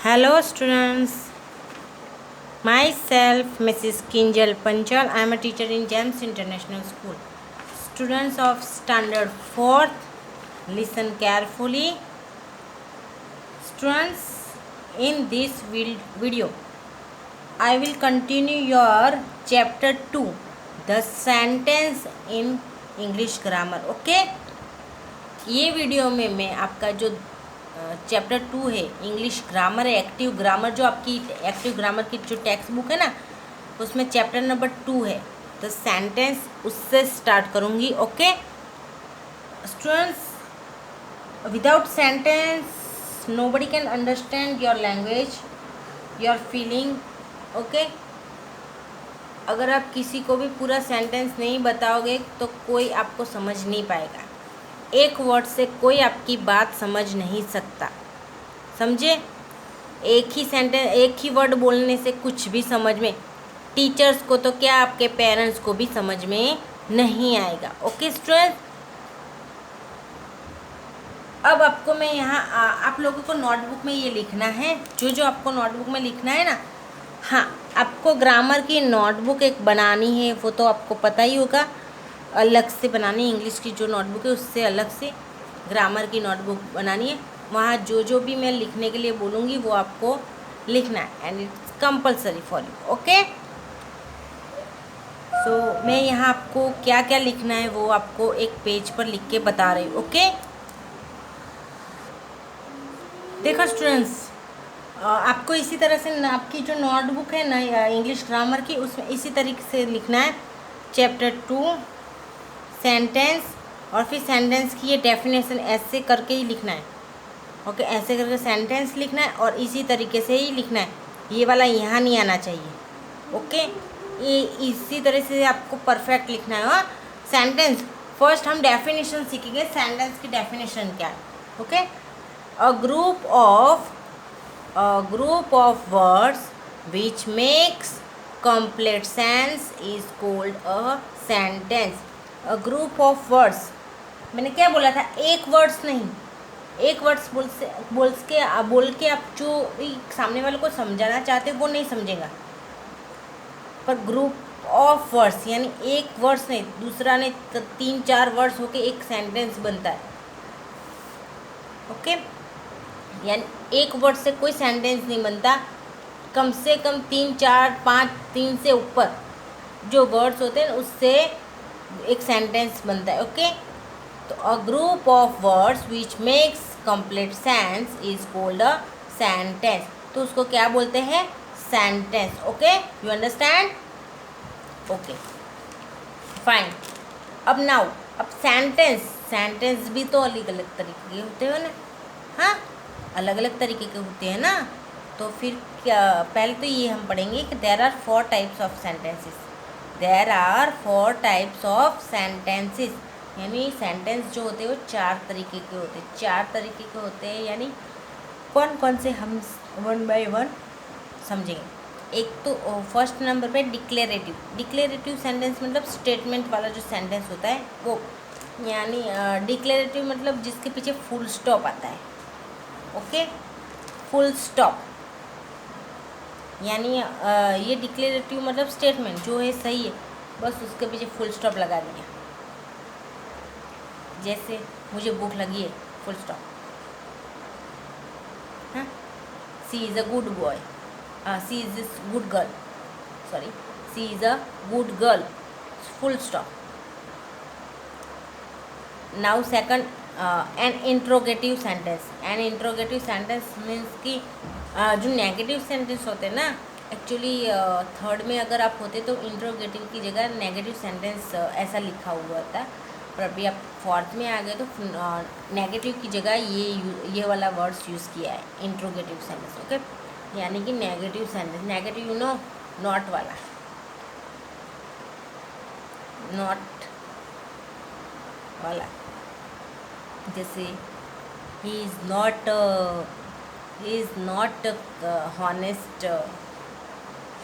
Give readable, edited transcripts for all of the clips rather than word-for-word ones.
Hello students, myself Mrs. Kinjal Panchal. I am a teacher in GEMS International School. Students of standard 4th, listen carefully. Students, in this video, I will continue your chapter 2, the sentence in English grammar. Okay? ये video में मैं आपका जो chapter 2 है English grammar है, active grammar, जो आपकी active grammar की जो टेक्स्ट बुक है ना, उसमें चैप्टर नंबर 2 है द सेंटेंस, उससे स्टार्ट करूँगी. Okay students, without sentence nobody can understand your language, your feeling. Okay, अगर आप किसी को भी पूरा सेंटेंस नहीं बताओगे तो कोई आपको समझ नहीं पाएगा. एक वर्ड से कोई आपकी बात समझ नहीं सकता, समझे. एक ही सेंटेंस, एक ही वर्ड बोलने से कुछ भी समझ में, टीचर्स को तो क्या आपके पेरेंट्स को भी समझ में नहीं आएगा. ओके स्टूडेंट, अब आपको मैं यहाँ आप लोगों को नोटबुक में ये लिखना है, जो आपको नोटबुक में लिखना है ना. हाँ, आपको ग्रामर की नोटबुक एक बनानी है, वो तो आपको पता ही होगा. अलग से बनानी, इंग्लिश की जो नोटबुक है उससे अलग से ग्रामर की नोटबुक बनानी है. वहाँ जो भी मैं लिखने के लिए बोलूँगी वो आपको लिखना है, and it's compulsory for you. Okay, so मैं यहाँ आपको क्या क्या लिखना है वो आपको एक पेज पर लिख के बता रही हूँ. ओके, देखो स्टूडेंट्स, आपको इसी तरह से आपकी जो नोटबुक है ना इंग्लिश ग्रामर की, उसमें इसी तरीके से लिखना है चैप्टर 2 सेंटेंस, और फिर सेंटेंस की ये डेफिनेशन ऐसे करके ही लिखना है. ओके, ऐसे करके सेंटेंस लिखना है और इसी तरीके से ही लिखना है. ये वाला यहाँ नहीं आना चाहिए. ओके, ये इसी तरह से आपको परफेक्ट लिखना है. हाँ, सेंटेंस फर्स्ट हम डेफिनेशन सीखेंगे, सेंटेंस की डेफिनेशन क्या है. Okay, a group of words which makes complete sense is called a sentence. A group of words, मैंने क्या बोला था, एक वर्ड्स नहीं, एक वर्ड्स बोल के आप जो सामने वाले को समझाना चाहते हो वो नहीं समझेगा. पर ग्रुप ऑफ वर्ड्स यानी एक वर्ड्स नहीं, दूसरा नहीं, 3-4 वर्ड्स होके एक सेंटेंस बनता है. ओके, यानी एक वर्ड से कोई सेंटेंस नहीं बनता, कम से कम 3-4-5 3 से ऊपर जो वर्ड्स होते हैं उससे एक सेंटेंस बनता है. ओके, तो a group of words which makes complete sense is called a sentence. तो उसको क्या बोलते हैं, sentence. Okay, you understand. Okay fine. अब नाउ, अब सेंटेंस भी तो अलग अलग तरीके के होते हैं ना. हाँ, अलग अलग तरीके के होते हैं ना. तो फिर क्या, पहले तो ये हम पढ़ेंगे कि there are 4 types of sentences. There are 4 types of sentences, यानी सेंटेंस जो होते हैं वो 4 तरीके के होते हैं. 4 तरीके के होते हैं, यानी कौन कौन से हम 1 बाय 1 समझेंगे. एक तो फर्स्ट नंबर पे डिक्लेरेटिव सेंटेंस, मतलब स्टेटमेंट वाला जो सेंटेंस होता है वो, यानी डिक्लेरेटिव मतलब जिसके पीछे फुल स्टॉप आता है. ओके, फुल स्टॉप, यानी ये डिक्लेरेटिव मतलब स्टेटमेंट जो है सही है, बस उसके पीछे फुल स्टॉप लगा दिया. जैसे मुझे भूख लगी है, फुल स्टॉप. हाँ, she is a good boy, she is a good girl, sorry, she is a good girl, full stop. Now second, an interrogative sentence means कि जो नेगेटिव सेंटेंस होते हैं ना, एक्चुअली थर्ड में अगर आप होते तो इंट्रोगेटिव की जगह नेगेटिव सेंटेंस ऐसा लिखा हुआ था, पर अभी आप फोर्थ में आ गए तो नेगेटिव की जगह ये वाला वर्ड्स यूज़ किया है, इंट्रोगेटिव सेंटेंस. ओके, यानी कि negative sentence, negative you know, not वाला, नॉट वाला, जैसे he is not honest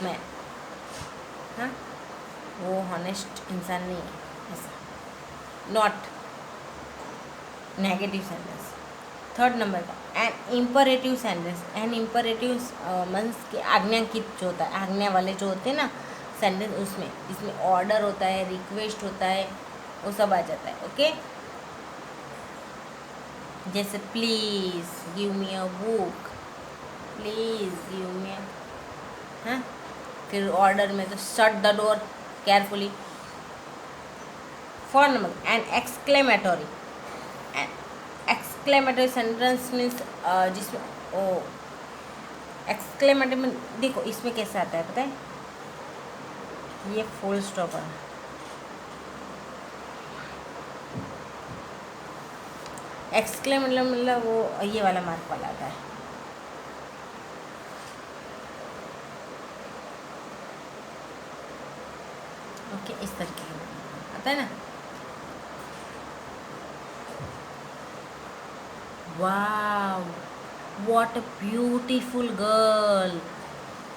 man. हाँ, वो हॉनेस्ट इंसान नहीं है, ऐसा. Not negative sentence. Third number का an imperative sentence, an imperative means कि आज्ञांकित जो होता है, आज्ञा वाले जो होते हैं ना सेंटेंस, उसमें इसमें ऑर्डर होता है, रिक्वेस्ट होता है, वो सब आ जाता है। ओके, जैसे please give me a book, please give me, हाँ। फिर ऑर्डर में तो shut the door carefully. 4 number an exclamatory, exclamatory sentence means जिसमें ओ एक्सक्लेमेटरी में देखो इसमें कैसे आता है पता है, ये फुल स्टॉप है, एक्सक्लेमेटरी मतलब वो ये वाला मार्क वाला आता है। ओके, इस तरीके का आता है ना। वाव, what a beautiful girl,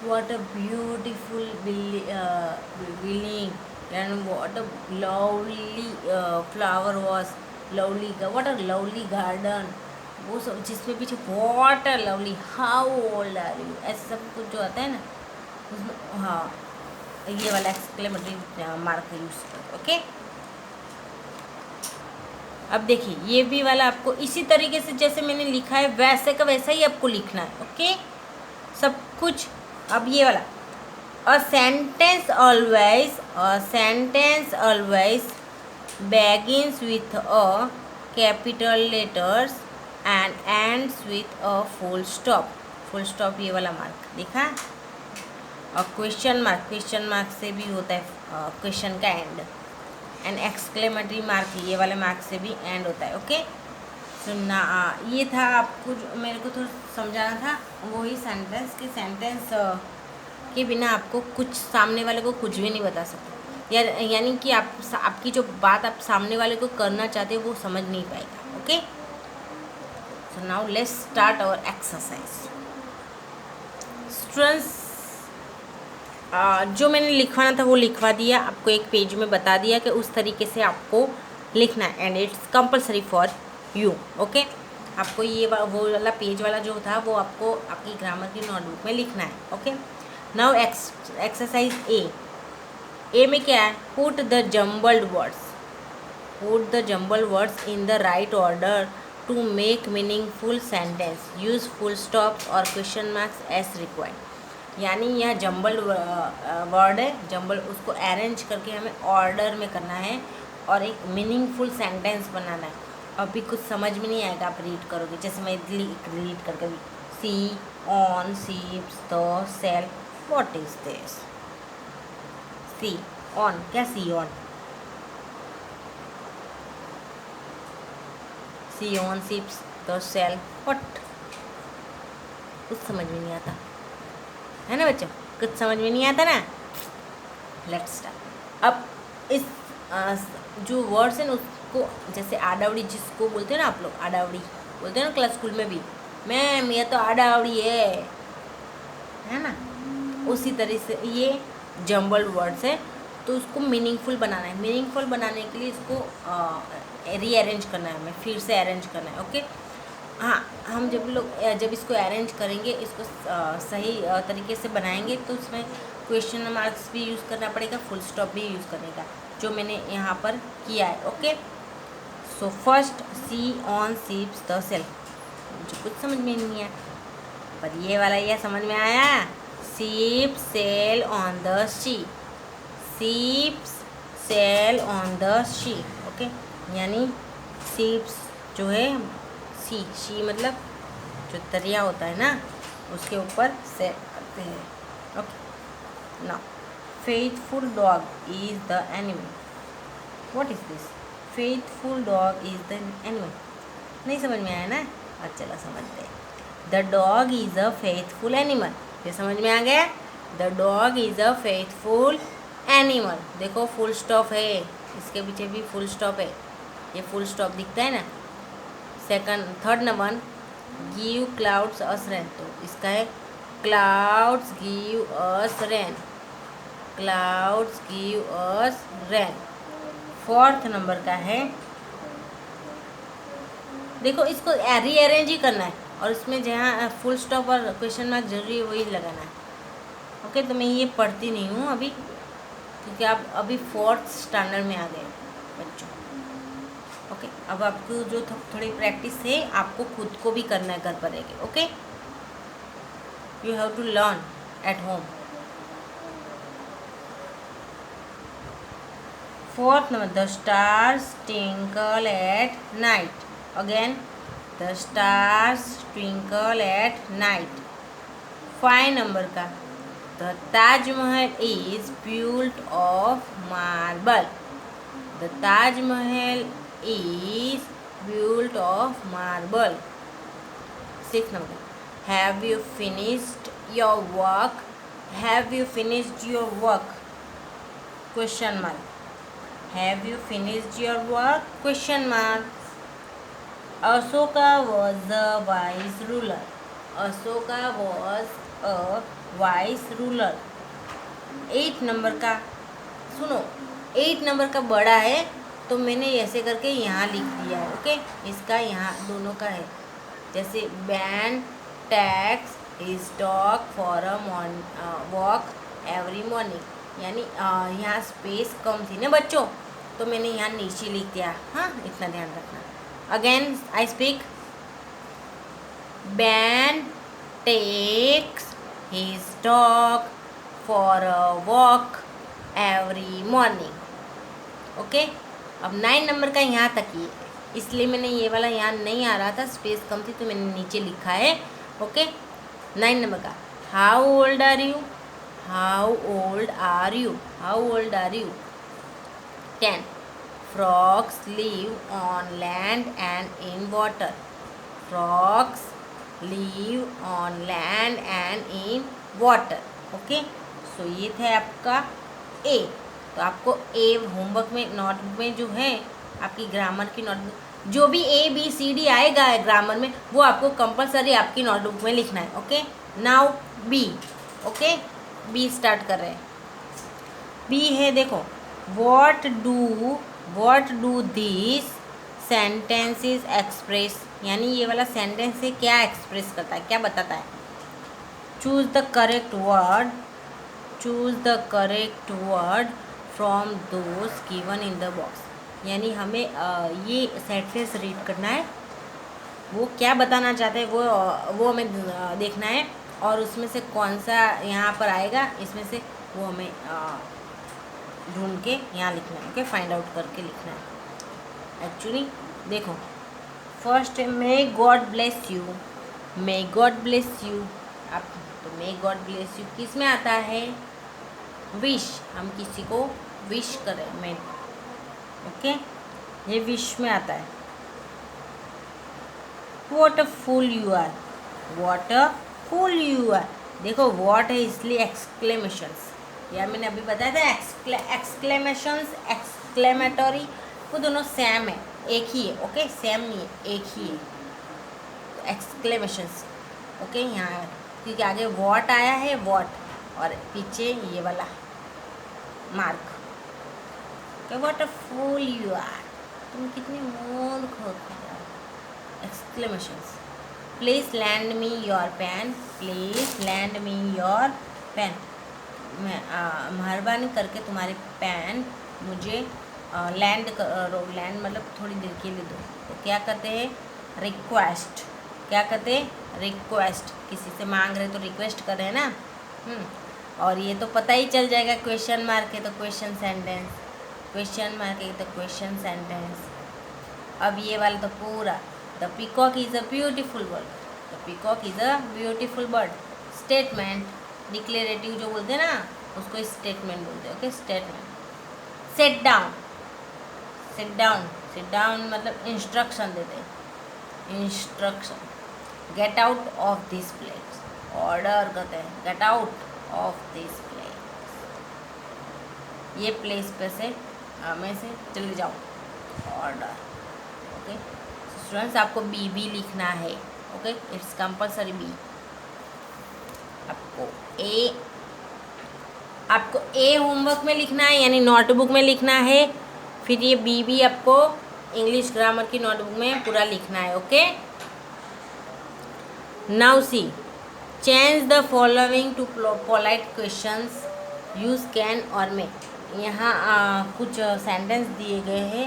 what a beautiful building, and what a lovely flower was, lovely, what a lovely garden, वो सब जिसमें पीछे what a lovely, how old are you, ऐसा सब कुछ जो आता है ना उसमें, हाँ, ये वाला एक्सक्लेमेटरी मार्क यूज़ करो। ओके, अब देखिए ये भी वाला आपको इसी तरीके से जैसे मैंने लिखा है वैसे का वैसा ही आपको लिखना है। ओके, सब कुछ। अब ये वाला a sentence always begins with a capital letters and ends with a full stop। Full stop ये वाला मार्क देखा। और क्वेश्चन मार्क से भी होता है क्वेश्चन का एंड, एंड एक्सक्लेमेटरी मार्क ये वाले मार्क से भी एंड होता है। ओके, सो ना ये था आपको जो मेरे को थोड़ा समझाना था, वही सेंटेंस के बिना आपको कुछ सामने वाले को कुछ भी नहीं बता सकते, यानी कि आपकी जो बात आप सामने वाले को करना चाहते हो वो समझ नहीं पाएगा। Okay, so now let's start our exercise. Students, जो मैंने लिखवाना था वो लिखवा दिया, आपको एक पेज में बता दिया कि उस तरीके से आपको लिखना है, and it's compulsory for you. Okay, आपको ये वो वाला पेज वाला जो था वो आपको आपकी ग्रामर की नोटबुक में लिखना है। ओके, नाउ एक्सरसाइज ए में क्या है, put the jumbled words in the right order to make meaningful sentence, use full stops और क्वेश्चन मार्क्स एज रिक्वायर्ड। यानी यह जम्बल्ड वर्ड है, उसको अरेंज करके हमें ऑर्डर में करना है और एक मीनिंगफुल सेंटेंस बनाना है। अभी कुछ समझ में नहीं आएगा, आप रीड करोगे, जैसे मैं रीड करके sea on ships the sail, what is this, sea on, क्या sea on, sea on ships the sail, what, कुछ समझ में नहीं आता है ना बच्चों, कुछ समझ में नहीं आता ना। Let's start. अब इस जो वर्ड्स हैं उसको, जैसे आडावड़ी जिसको बोलते हैं ना, आप लोग आडावड़ी बोलते हैं ना क्लास स्कूल में भी, मैम ये तो आडावड़ी है ना, उसी तरह से ये जम्बल्ड वर्ड्स है, तो उसको मीनिंगफुल बनाना है। मीनिंगफुल बनाने के लिए इसको रीअरेंज करना है, हमें फिर से अरेंज करना है। ओके, हाँ, हम जब इसको अरेंज करेंगे, इसको सही तरीके से बनाएंगे, तो उसमें क्वेश्चन मार्क्स भी यूज़ करना पड़ेगा, फुल स्टॉप भी यूज़ करने का, जो मैंने यहाँ पर किया है। Okay, so first sea on ships the sail, मुझे कुछ समझ में नहीं आया, पर ये वाला ये समझ में आया, ship sail on the sea, ships sail on the sea. Okay, यानी सीप्स जो है, सी मतलब जो दरिया होता है ना, उसके ऊपर से करते हैं। Okay, now faithful dog is the animal, what is this, faithful dog is the animal, नहीं समझ में आया ना, अच्छा चलो समझते हैं। The dog is a faithful animal, ये समझ में आ गया, the dog is a faithful animal. देखो फुल स्टॉप है, इसके पीछे भी फुल स्टॉप है, ये फुल स्टॉप दिखता है ना। थर्ड नंबर गिव क्लाउड्स अस रेन, तो इसका है clouds give us rain, clouds give us rain. Fourth number का है, देखो इसको रीअरेंज ही करना है, और उसमें जहाँ फुल स्टॉप और क्वेश्चन मार्क जरूरी है वही लगाना है। ओके, तो मैं ये पढ़ती नहीं हूँ अभी, क्योंकि आप अभी 4th स्टैंडर्ड में आ गए बच्चों। ओके, अब आपको जो थोड़ी प्रैक्टिस है आपको खुद को भी करना है घर पर रह के। Okay, you have to learn at home. 4th number, the stars twinkle at night. Again, the stars twinkle at night. 5 number का, the Taj Mahal is built of marble. The Taj Mahal is built of marble. 6 number, have you finished your work? Have you finished your work? Question mark. Have you finished your work? Question mark. Ashoka was a wise ruler. Ashoka was a wise ruler. 8 number का सुनो, 8 number का बड़ा है तो मैंने ऐसे करके यहाँ लिख दिया है। ओके, इसका यहाँ दोनों का है, जैसे ban tax his dog for a walk every morning, यानी यहाँ स्पेस कम थी ना बच्चों, तो मैंने यहाँ नीचे लिख दिया। हाँ, इतना ध्यान रखना। Again I speak, Ben takes his dog for a walk every morning. Okay, अब 9 नंबर का यहाँ तक ही है, इसलिए मैंने ये वाला यहाँ नहीं आ रहा था, स्पेस कम थी तो मैंने नीचे लिखा है। ओके, 9 नंबर का, how old are you? How old are you? How old are you? 10. Frogs live on land and in water. Frogs live on land and in water. Okay, so ये था आपका ए। तो आपको ए होमवर्क में notebook में जो है आपकी ग्रामर की नोटबुक, जो भी ABCD आएगा ग्रामर में वो आपको कंपलसरी आपकी नोटबुक में लिखना है। Okay, now B. Okay, B start कर रहे हैं। बी है, देखो, what do these sentences express, यानी ये वाला सेंटेंस से क्या एक्सप्रेस करता है, क्या बताता है? Choose the correct word from those given in the box, यानी हमें ये सेंटेंस रीड करना है, वो क्या बताना चाहते हैं वो हमें देखना है, और उसमें से कौन सा यहाँ पर आएगा इसमें से वो हमें ढूंढ के यहाँ लिखना है। ओके, फाइंड आउट करके लिखना है। एक्चुअली देखो, first may God bless you, may God bless you. आप तो मे गॉड ब्लेस यू किस में आता है? विश, हम किसी को विश करें मैं। ओके, ये विश में आता है। What a fool you are, what a fool you are. देखो वॉट है इसलिए एक्सक्लेमेशंस, या मैंने अभी बताया था एक्सक्लेमेशंस एक्सक्लेमेटरी वो दोनों सेम है, एक ही है। ओके, सेम नहीं है, एक ही है। एक्सक्लेमेशंस ओके, यहाँ क्योंकि आगे वॉट आया है, वॉट, और पीछे ये वाला mark. Okay, what a fool you are, तुम कितने मूर्ख हो। Exclamations, please lend me your pen, please lend me your pen. मैं मेहरबानी करके तुम्हारे पेन मुझे लैंड लैंड मतलब थोड़ी देर के लिए दो। तो क्या कहते हैं? रिक्वेस्ट। क्या कहते हैं? रिक्वेस्ट। किसी से मांग रहे तो रिक्वेस्ट कर रहे हैं ना। और ये तो पता ही चल जाएगा, क्वेश्चन मार्क है तो क्वेश्चन सेंटेंस, क्वेश्चन मार्क है तो क्वेश्चन सेंटेंस। अब ये वाला तो पूरा, the peacock is a beautiful bird, the peacock is a beautiful bird. Statement, declarative जो बोलते हैं ना उसको स्टेटमेंट बोलते हैं। Okay, statement. Set down, set down, set down मतलब इंस्ट्रक्शन देते हैं, instruction. Get out of this place, order कहते हैं, get out of this place, ये प्लेस पे से में से चले जाओ, ऑर्डर। ओके स्टूडेंट्स, आपको बी भी लिखना है। Okay, it's compulsory B. आपको ए होमवर्क में लिखना है, यानी नोटबुक में लिखना है, फिर ये बी भी आपको इंग्लिश ग्रामर की नोटबुक में पूरा लिखना है। Okay, now C, change the following to polite questions, use can और मे। यहाँ कुछ सेंटेंस दिए गए हैं,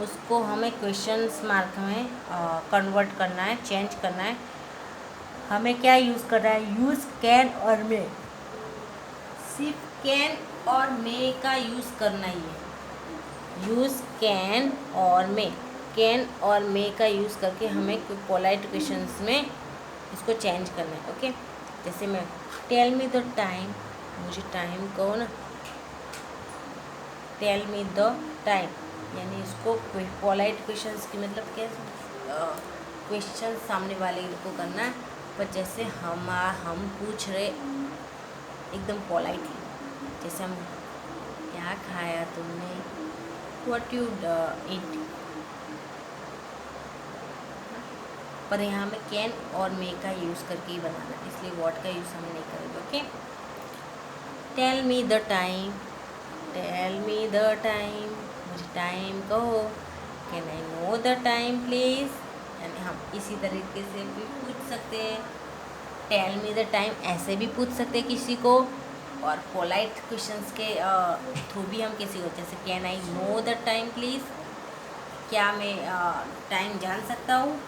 उसको हमें क्वेश्चंस मार्क में कन्वर्ट करना है, चेंज करना है। हमें क्या यूज़ करना है? यूज़ कैन और मे। सिर्फ कैन और मे का यूज़ करना ही है। यूज़ कैन और मे, कैन और मे का यूज़ करके हमें पोलाइट क्वेश्चंस में इसको चेंज करना है। ओके, जैसे मैं टेल मी द टाइम, मुझे टाइम कहो ना, टेल मी द टाइम, यानी इसको पोलाइट क्वेश्चंस की मतलब क्या, क्वेश्चन सामने वाले को करना है, पर जैसे हम पूछ रहे एकदम पोलाइटली, जैसे हम क्या खाया तुमने, व्हाट यू ईट, पर यहाँ में कैन और मे का यूज़ करके ही बनाना, इसलिए व्हाट का यूज़ हम नहीं करेंगे। Okay, tell me the time, tell me the time, मुझे टाइम कहो, can I know the time please, यानी हम इसी तरीके से भी पूछ सकते हैं। टेल मी द टाइम ऐसे भी पूछ सकते हैं किसी को, और पोलाइट क्वेश्चंस के थ्रू भी हम किसी को, जैसे can I know the time please, क्या मैं टाइम जान सकता हूँ,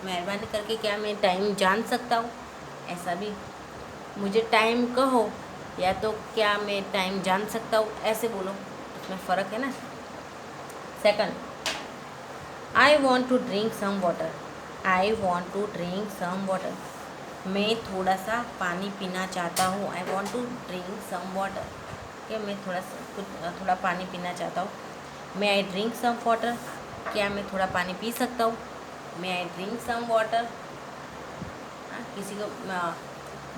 मेहरबानी करके क्या मैं टाइम जान सकता हूँ, ऐसा भी। मुझे टाइम कहो, या तो क्या मैं टाइम जान सकता हूँ, ऐसे बोलो, उसमें फ़र्क है ना। Second, I want to drink some water, I want to drink some water, मैं थोड़ा सा पानी पीना चाहता हूँ। I want to drink some water, क्या मैं थोड़ा पानी पीना चाहता हूँ। मे आई ड्रिंक सम वाटर, क्या मैं थोड़ा पानी पी सकता हूँ। मे आई ड्रिंक सम वाटर, किसी को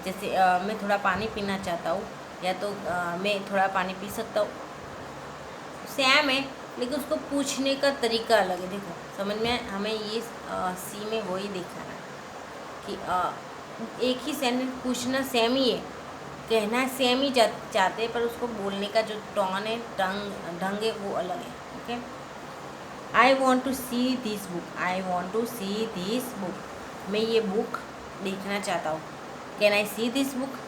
जैसे मैं थोड़ा पानी पीना चाहता हूँ, या तो मैं थोड़ा पानी पी सकता हूँ, सेम है, लेकिन उसको पूछने का तरीका अलग है। देखो समझ में, हमें ये सी में वही दिखाना है कि एक ही सेंटेंस पूछना सेम ही है, कहना सेम ही चाहते हैं, पर उसको बोलने का जो टोन है, ढंग है, वो अलग है। Okay, I want to see this book, I want to see this book, मैं ये बुक देखना चाहता हूँ। Can I see this book,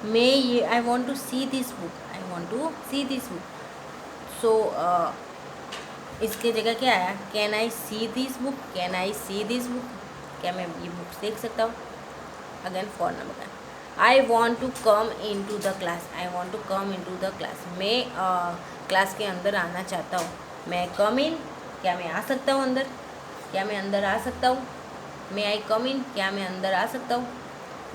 मैं ये I want to see this book, I want to see this book. So इसके जगह क्या आया, can I see this book, can I see this book, क्या मैं ये बुक्स देख सकता हूँ। Again four number, I want to come in to the class, I want to come in to the class, मैं क्लास के अंदर आना चाहता हूँ। मैं कम इन, क्या मैं आ सकता हूँ अंदर, क्या मैं अंदर आ सकता हूँ। मैं आई कम इन, क्या मैं अंदर आ सकता हूँ।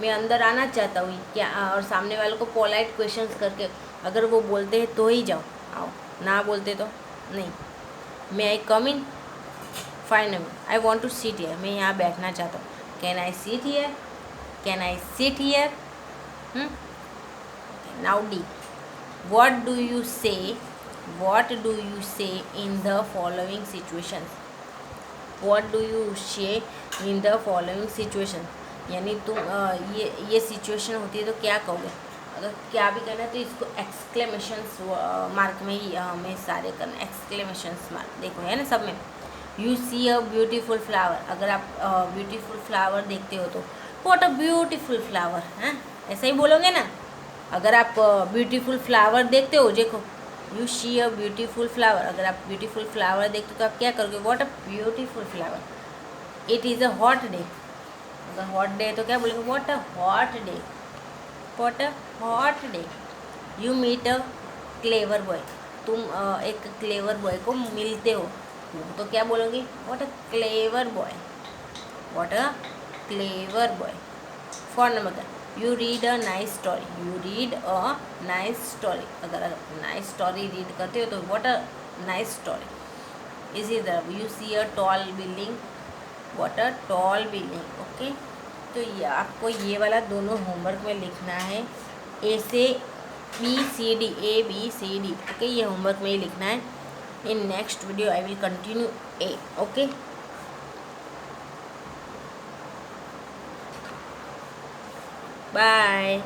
मैं अंदर आना चाहता हूँ, क्या, और सामने वाले को पोलाइट क्वेश्चंस करके, अगर वो बोलते हैं तो ही जाओ, आओ, ना बोलते तो नहीं। मैं I come in, fine, I want to seat here, मैं यहाँ बैठना चाहता हूँ। Can I seat here, can I seat here. Now D, what do you say, what do you say in the following situations, what do you say in the following situation, यानी तुम ये situation होती है तो क्या कहोगे। अगर क्या भी करना है तो इसको एक्सक्लेमेशंस मार्क में ही हमें सारे करना, एक्सक्लेमेशंस मार्क। देखो है ना सब में, you see a beautiful flower, अगर आप ब्यूटीफुल फ्लावर देखते हो तो व्हाट अ ब्यूटीफुल फ्लावर, हैं ऐसा ही बोलोगे ना। अगर आप ब्यूटीफुल फ्लावर देखते हो, देखो you see a beautiful flower, अगर आप ब्यूटीफुल फ्लावर देखते हो तो आप क्या करोगे, what a beautiful flower. It is a hot day, अगर हॉट डे तो क्या बोलेंगे, what a hot day, what a hot day. You meet a clever boy, तुम एक क्लेवर बॉय को मिलते हो, तो क्या बोलोगे, what a clever boy, what a clever boy. Four number, you read a nice story, you read a nice story, अगर nice story read करते हो तो व्हाट अ नाइस स्टोरी। इसी तरह you see a tall building, what a tall building. Okay, तो ये आपको ये वाला दोनों होमवर्क में लिखना है, ए से BCD, ABCD। ओके, ये होमवर्क में ही लिखना है। In next video I will continue A। Okay, bye.